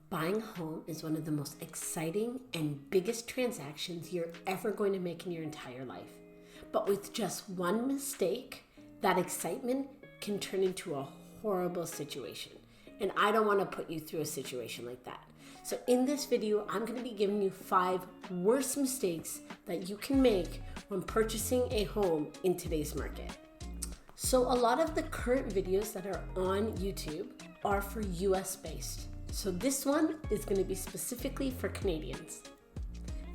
Buying a home is one of the most exciting and biggest transactions you're ever going to make in your entire life. But with just one mistake, that excitement can turn into a horrible situation. And I don't want to put you through a situation like that. So in this video, I'm going to be giving you 5 worst mistakes that you can make when purchasing a home in today's market. So a lot of the current videos that are on YouTube are for US based. So this one is going to be specifically for Canadians.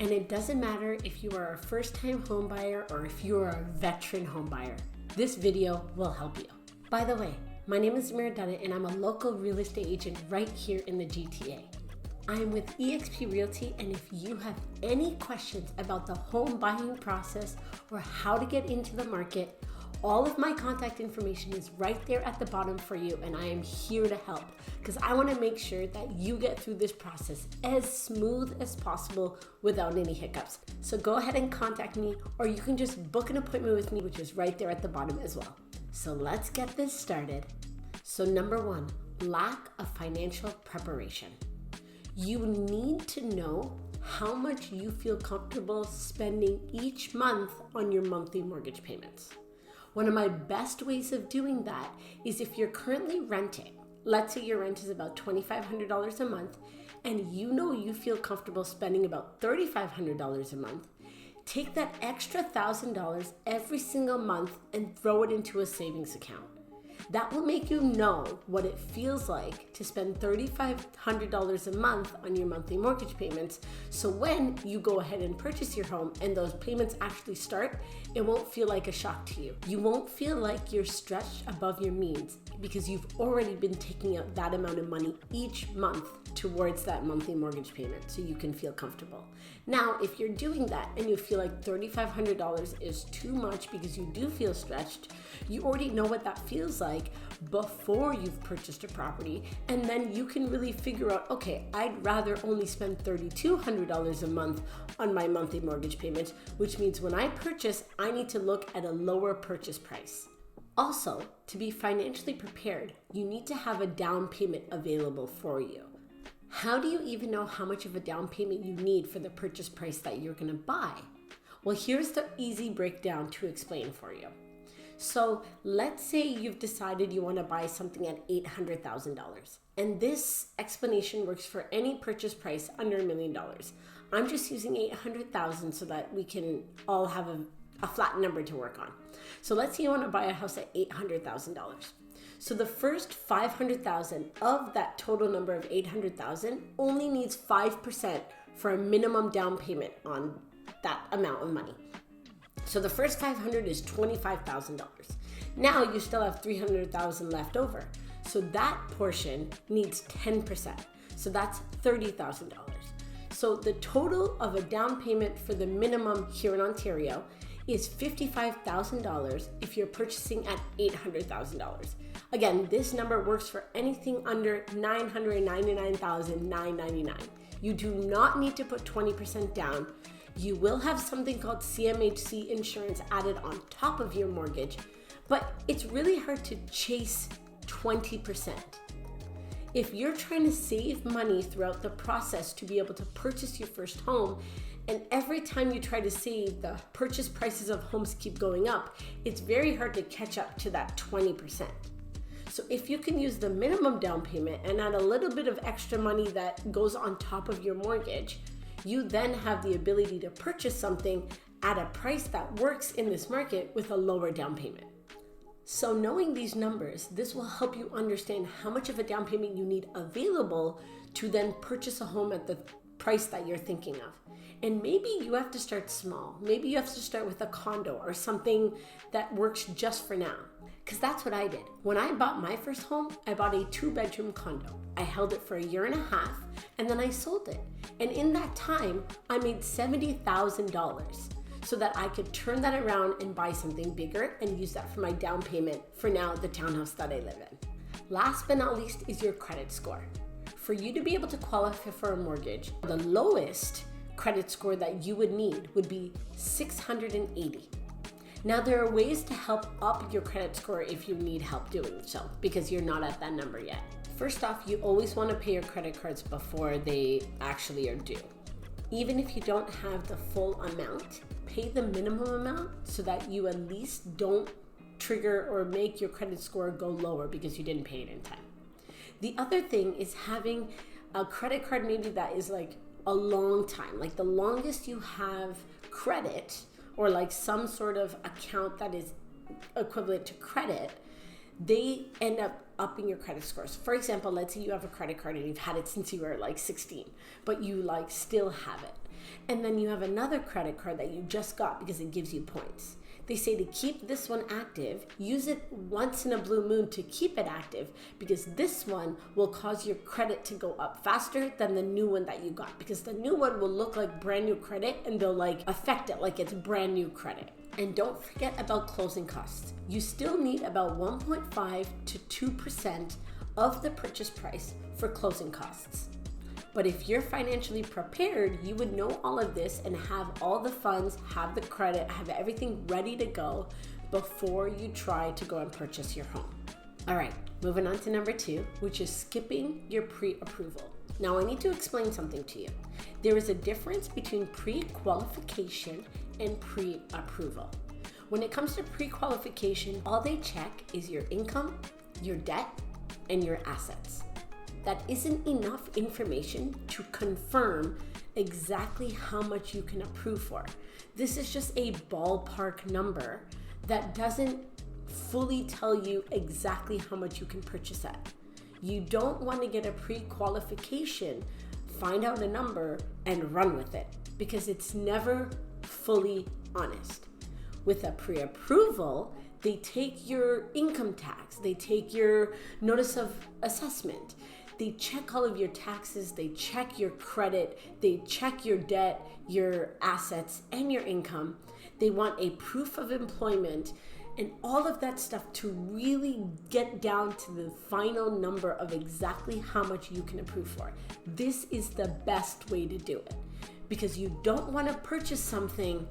And it doesn't matter if you are a first-time home buyer or if you are a veteran home buyer. This video will help you. By the way, my name is Zamira Dunnet and I'm a local real estate agent right here in the GTA. I'm with eXp Realty, and if you have any questions about the home buying process or how to get into the market, all of my contact information is right there at the bottom for you, and I am here to help because I want to make sure that you get through this process as smooth as possible without any hiccups. So go ahead and contact me, or you can just book an appointment with me, which is right there at the bottom as well. So let's get this started. So number 1, lack of financial preparation. You need to know how much you feel comfortable spending each month on your monthly mortgage payments. One of my best ways of doing that is if you're currently renting, let's say your rent is about $2,500 a month, and you know you feel comfortable spending about $3,500 a month, take that extra $1,000 every single month and throw it into a savings account. That will make you know what it feels like to spend $3,500 a month on your monthly mortgage payments. So when you go ahead and purchase your home and those payments actually start, it won't feel like a shock to you. You won't feel like you're stretched above your means because you've already been taking out that amount of money each month towards that monthly mortgage payment so you can feel comfortable. Now, if you're doing that and you feel like $3,500 is too much because you do feel stretched, you already know what that feels like before you've purchased a property, and then you can really figure out, okay, I'd rather only spend $3,200 a month on my monthly mortgage payments, which means when I purchase, I need to look at a lower purchase price. Also, to be financially prepared, you need to have a down payment available for you. How do you even know how much of a down payment you need for the purchase price that you're going to buy? Well, here's the easy breakdown to explain for you. So let's say you've decided you want to buy something at $800,000. And this explanation works for any purchase price under $1 million. I'm just using $800,000 so that we can all have a flat number to work on. So let's say you want to buy a house at $800,000. So the first $500,000 of that total number of $800,000 only needs 5% for a minimum down payment on that amount of money. So the first $500,000 is $25,000. Now you still have $300,000 left over. So that portion needs 10%. So that's $30,000. So the total of a down payment for the minimum here in Ontario is $55,000 if you're purchasing at $800,000. Again, this number works for anything under $999,999. You do not need to put 20% down. You will have something called CMHC insurance added on top of your mortgage, but it's really hard to chase 20%. If you're trying to save money throughout the process to be able to purchase your first home, and every time you try to save, the purchase prices of homes keep going up, it's very hard to catch up to that 20%. So if you can use the minimum down payment and add a little bit of extra money that goes on top of your mortgage, you then have the ability to purchase something at a price that works in this market with a lower down payment. So knowing these numbers, this will help you understand how much of a down payment you need available to then purchase a home at the price that you're thinking of. And maybe you have to start small. Maybe you have to start with a condo or something that works just for now. Because that's what I did. When I bought my first home, I bought a 2-bedroom condo. I held it for 1.5 years and then I sold it. And in that time, I made $70,000 so that I could turn that around and buy something bigger and use that for my down payment for now the townhouse that I live in. Last but not least is your credit score. For you to be able to qualify for a mortgage, the lowest credit score that you would need would be 680. Now, there are ways to help up your credit score if you need help doing so because you're not at that number yet. First off, you always want to pay your credit cards before they actually are due. Even if you don't have the full amount, pay the minimum amount so that you at least don't trigger or make your credit score go lower because you didn't pay it in time. The other thing is having a credit card maybe that is like a long time, like the longest you have credit or like some sort of account that is equivalent to credit, they end up upping your credit scores. For example, let's say you have a credit card and you've had it since you were like 16, but you like still have it. And then you have another credit card that you just got because it gives you points. They say to keep this one active, use it once in a blue moon to keep it active, because this one will cause your credit to go up faster than the new one that you got, because the new one will look like brand new credit and they'll like affect it like it's brand new credit. And don't forget about closing costs. You still need about 1.5 to 2% of the purchase price for closing costs. But if you're financially prepared, you would know all of this and have all the funds, have the credit, have everything ready to go before you try to go and purchase your home. All right, moving on to number 2, which is skipping your pre-approval. Now I need to explain something to you. There is a difference between pre-qualification and pre-approval. When it comes to pre-qualification, all they check is your income, your debt, and your assets. That isn't enough information to confirm exactly how much you can approve for. This is just a ballpark number that doesn't fully tell you exactly how much you can purchase at. You don't want to get a pre-qualification, find out a number, and run with it, because it's never fully honest. With a pre-approval, they take your income tax, they take your notice of assessment, they check all of your taxes, they check your credit, they check your debt, your assets, and your income. They want a proof of employment and all of that stuff to really get down to the final number of exactly how much you can approve for. This is the best way to do it, because you don't want to purchase something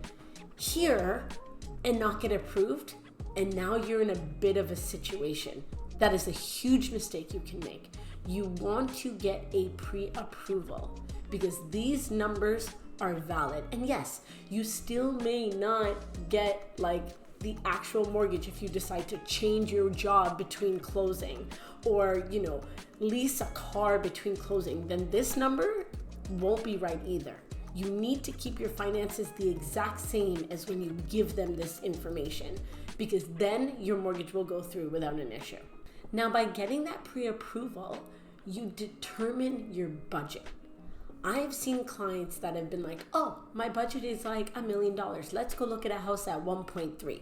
here and not get approved, and now you're in a bit of a situation. That is a huge mistake you can make. You want to get a pre-approval because these numbers are valid. And yes, you still may not get like the actual mortgage if you decide to change your job between closing, or lease a car between closing, then this number won't be right either. You need to keep your finances the exact same as when you give them this information, because then your mortgage will go through without an issue. Now, by getting that pre-approval, you determine your budget. I've seen clients that have been like, oh, my budget is like $1 million. Let's go look at a house at 1.3.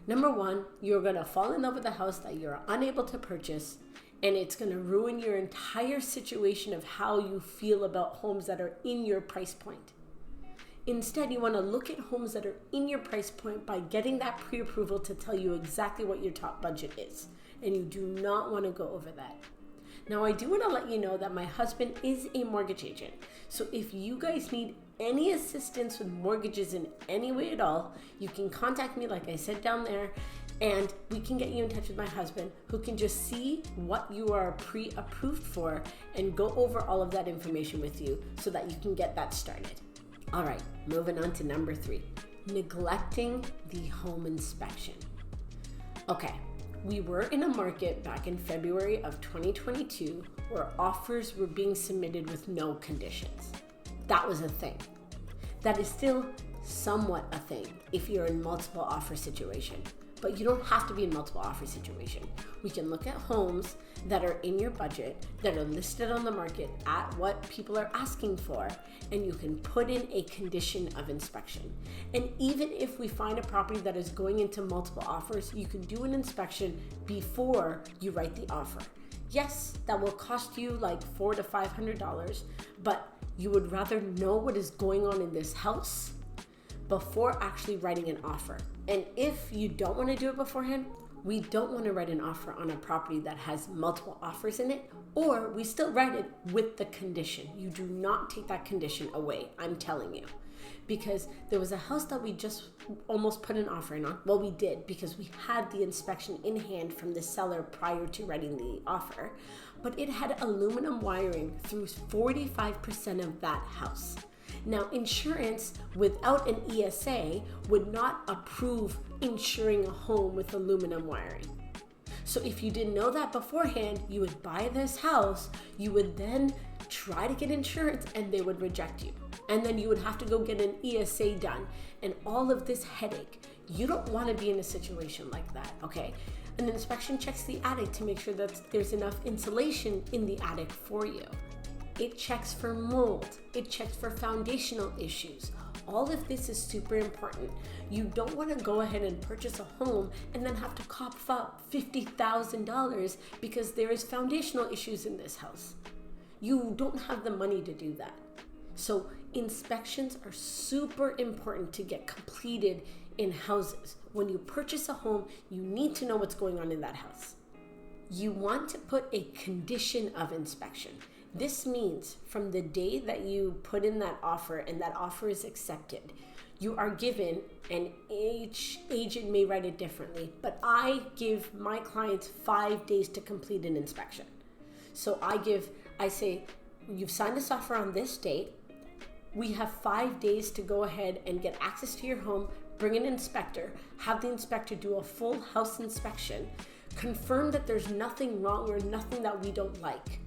Number one, you're gonna fall in love with a house that you're unable to purchase, and it's gonna ruin your entire situation of how you feel about homes that are in your price point. Instead, you wanna look at homes that are in your price point by getting that pre-approval to tell you exactly what your top budget is. And you do not wanna go over that. Now, I do wanna let you know that my husband is a mortgage agent. So if you guys need any assistance with mortgages in any way at all, you can contact me, like I said down there, and we can get you in touch with my husband, who can just see what you are pre-approved for and go over all of that information with you so that you can get that started. All right, moving on to number 3, neglecting the home inspection. Okay, we were in a market back in February of 2022 where offers were being submitted with no conditions. That was a thing. That is still somewhat a thing if you're in multiple offer situation, but you don't have to be in multiple offer situation. We can look at homes that are in your budget, that are listed on the market at what people are asking for, and you can put in a condition of inspection. And even if we find a property that is going into multiple offers, you can do an inspection before you write the offer. Yes, that will cost you like $400 to $500, but you would rather know what is going on in this house before actually writing an offer. And if you don't want to do it beforehand, we don't want to write an offer on a property that has multiple offers in it, or we still write it with the condition. You do not take that condition away, I'm telling you. Because there was a house that we just almost put an offer in on. Well, we did, because we had the inspection in hand from the seller prior to writing the offer. but it had aluminum wiring through 45% of that house. Now, insurance without an ESA would not approve insuring a home with aluminum wiring. So if you didn't know that beforehand, you would buy this house, you would then try to get insurance and they would reject you. And then you would have to go get an ESA done and all of this headache. You don't want to be in a situation like that, okay? An inspection checks the attic to make sure that there's enough insulation in the attic for you. It checks for mold. It checks for foundational issues. All of this is super important. You don't want to go ahead and purchase a home and then have to cough up $50,000 because there is foundational issues in this house. You don't have the money to do that. So inspections are super important to get completed in houses. When you purchase a home, you need to know what's going on in that house. You want to put a condition of inspection. This means from the day that you put in that offer and that offer is accepted, you are given, and each agent may write it differently, but I give my clients 5 days to complete an inspection. So I say, you've signed this offer on this date. We have 5 days to go ahead and get access to your home, bring an inspector, have the inspector do a full house inspection, confirm that there's nothing wrong or nothing that we don't like.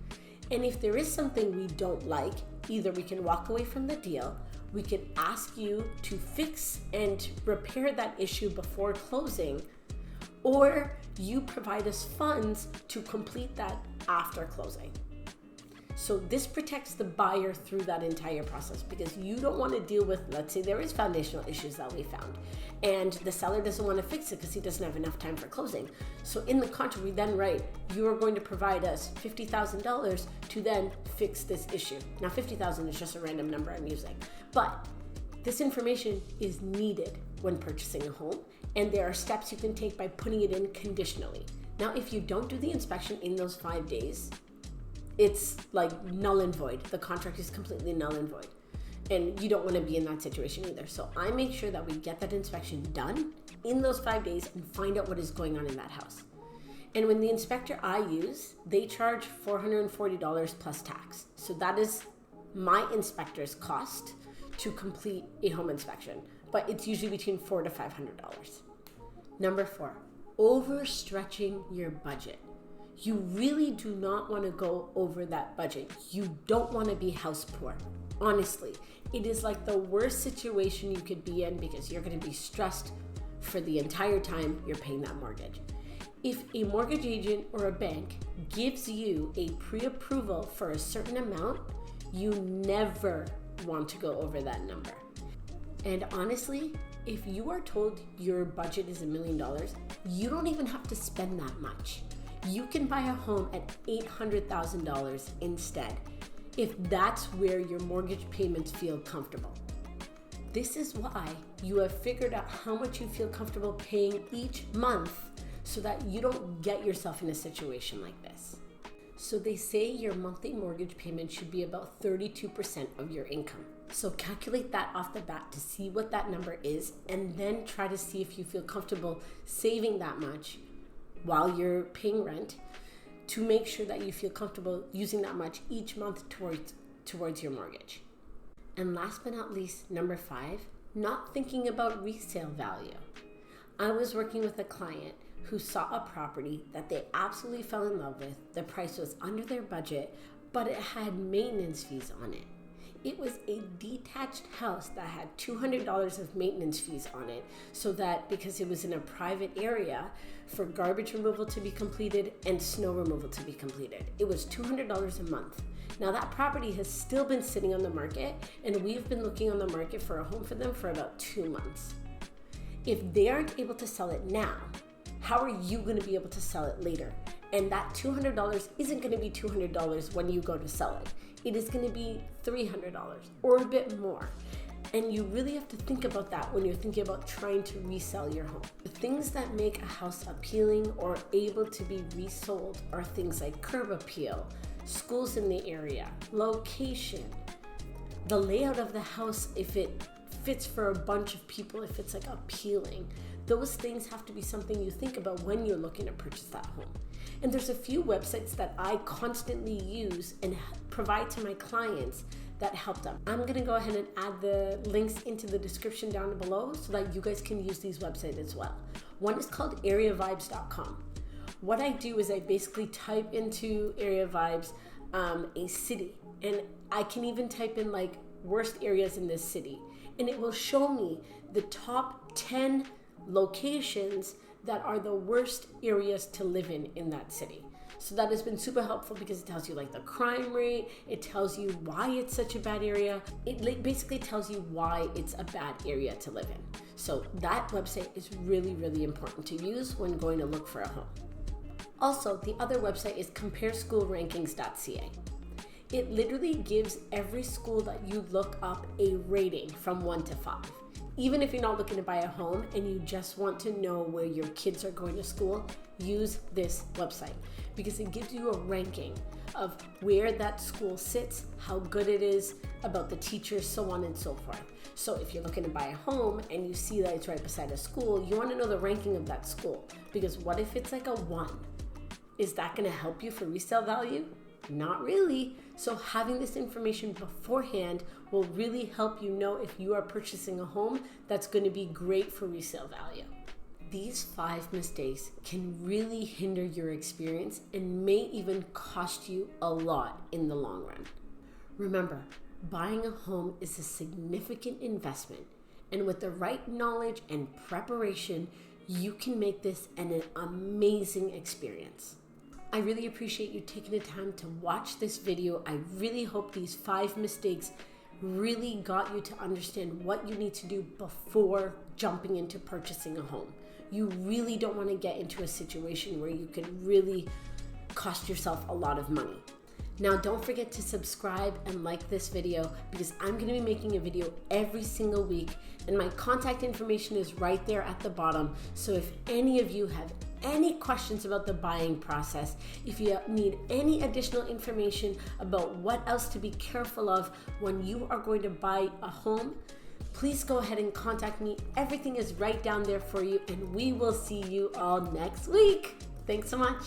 And if there is something we don't like, either we can walk away from the deal, we can ask you to fix and repair that issue before closing, or you provide us funds to complete that after closing. So this protects the buyer through that entire process because you don't want to deal with, let's say there is foundational issues that we found and the seller doesn't want to fix it because he doesn't have enough time for closing. So in the contract, we then write, you are going to provide us $50,000 to then fix this issue. Now $50,000 is just a random number I'm using, but this information is needed when purchasing a home and there are steps you can take by putting it in conditionally. Now, if you don't do the inspection in those 5 days, it's like null and void. The contract is completely null and void. And you don't want to be in that situation either. So I make sure that we get that inspection done in those 5 days and find out what is going on in that house. And when the inspector I use, they charge $440 plus tax. So that is my inspector's cost to complete a home inspection. But it's usually between $400 to $500. Number 4, overstretching your budget. You really do not want to go over that budget. You don't want to be house poor. Honestly, it is like the worst situation you could be in because you're going to be stressed for the entire time you're paying that mortgage. If a mortgage agent or a bank gives you a pre-approval for a certain amount, you never want to go over that number. And honestly, if you are told your budget is $1 million, you don't even have to spend that much. You can buy a home at $800,000 instead, if that's where your mortgage payments feel comfortable. This is why you have figured out how much you feel comfortable paying each month so that you don't get yourself in a situation like this. So they say your monthly mortgage payment should be about 32% of your income. So calculate that off the bat to see what that number is, and then try to see if you feel comfortable saving that much while you're paying rent to make sure that you feel comfortable using that much each month towards your mortgage. And last but not least, number 5, not thinking about resale value. I was working with a client who saw a property that they absolutely fell in love with. The price was under their budget, but it had maintenance fees on it. It was a detached house that had $200 of maintenance fees on it, so that because it was in a private area, for garbage removal to be completed and snow removal to be completed, it was $200 a month. Now that property has still been sitting on the market, and we've been looking on the market for a home for them for about 2 months. If they aren't able to sell it now, how are you going to be able to sell it later? And that $200 isn't going to be $200 when you go to sell it. It is going to be $300 or a bit more. And you really have to think about that when you're thinking about trying to resell your home. The things that make a house appealing or able to be resold are things like curb appeal, schools in the area, location, the layout of the house, if it fits for a bunch of people, if it's like appealing. Those things have to be something you think about when you're looking to purchase that home. And there's a few websites that I constantly use and provide to my clients that help them. I'm gonna go ahead and add the links into the description down below so that you guys can use these websites as well. One is called areavibes.com. What I do is I basically type into Area Vibes a city, and I can even type in like worst areas in this city, and it will show me the top 10 locations that are the worst areas to live in that city. So that has been super helpful because it tells you like the crime rate, it tells you why it's such a bad area. It basically tells you why it's a bad area to live in. So that website is really, really important to use when going to look for a home. Also, the other website is compareschoolrankings.ca. It literally gives every school that you look up a rating from 1 to 5. Even if you're not looking to buy a home and you just want to know where your kids are going to school, use this website because it gives you a ranking of where that school sits, how good it is, about the teachers, so on and so forth. So if you're looking to buy a home and you see that it's right beside a school, you want to know the ranking of that school, because what if it's like a 1? Is that going to help you for resale value? Not really. So having this information beforehand will really help you know if you are purchasing a home that's going to be great for resale value. These 5 mistakes can really hinder your experience and may even cost you a lot in the long run. Remember, buying a home is a significant investment, and with the right knowledge and preparation, you can make this an amazing experience. I really appreciate you taking the time to watch this video. I really hope these 5 mistakes really got you to understand what you need to do before jumping into purchasing a home. You really don't want to get into a situation where you can really cost yourself a lot of money. Now, don't forget to subscribe and like this video because I'm going to be making a video every single week, and my contact information is right there at the bottom. So if any of you have any questions about the buying process, if you need any additional information about what else to be careful of when you are going to buy a home, please go ahead and contact me. Everything is right down there for you, and we will see you all next week. Thanks so much.